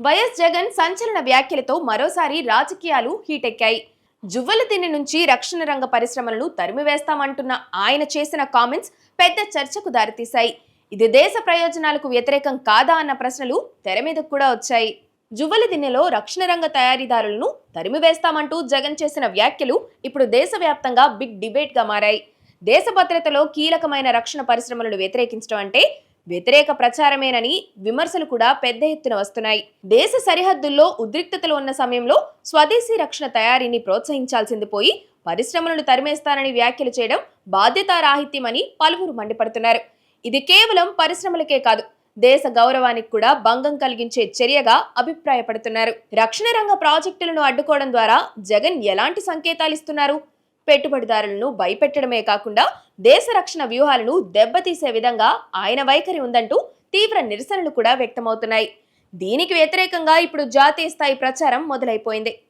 YS Jagan సంచలన వ్యాఖ్యలతో మరోసారి రాజకీయాలు హీటెక్కాయి. జువ్వలదిన్నె నుంచి రక్షణ రంగ పరిశ్రమలను తరిమివేస్తామంటున్న ఆయన చేసిన కామెంట్స్ పెద్ద చర్చకు దారితీశాయి. ఇది దేశ ప్రయోజనాలకు వ్యతిరేకం కాదా అన్న ప్రశ్నలు తెర మీదకు కూడా వచ్చాయి. జువ్వలదిన్నెలో రక్షణ రంగ తయారీదారులను తరిమివేస్తామంటూ జగన్ చేసిన వ్యాఖ్యలు ఇప్పుడు దేశవ్యాప్తంగా బిగ్ డిబేట్ గా మారాయి. దేశ భద్రతలో కీలకమైన రక్షణ పరిశ్రమలను వ్యతిరేకించడం అంటే వ్యతిరేక ప్రచారమేనని విమర్శలు కూడా పెద్ద ఎత్తున వస్తున్నాయి. దేశ సరిహద్దుల్లో ఉద్రిక్తతలు ఉన్న సమయంలో స్వదేశీ రక్షణ తయారీని ప్రోత్సహించాల్సింది పోయి పరిశ్రమలను తరిమేస్తానని వ్యాఖ్యలు చేయడం బాధ్యతారాహిత్యమని పలువురు మండిపడుతున్నారు. ఇది కేవలం పరిశ్రమలకే కాదు, దేశ గౌరవానికి కూడా భంగం కలిగించే చర్యగా అభిప్రాయపడుతున్నారు. రక్షణ రంగ ప్రాజెక్టులను అడ్డుకోవడం ద్వారా జగన్ ఎలాంటి సంకేతాలు ఇస్తున్నారు? పెట్టుబడిదారులను భయపెట్టడమే కాకుండా దేశ రక్షణ వ్యూహాలను దెబ్బతీసే విధంగా ఆయన వైఖరి ఉందంటూ తీవ్ర నిరసనలు కూడా వ్యక్తమవుతున్నాయి. దీనికి వ్యతిరేకంగా ఇప్పుడు జాతీయ స్థాయి ప్రచారం మొదలైపోయింది.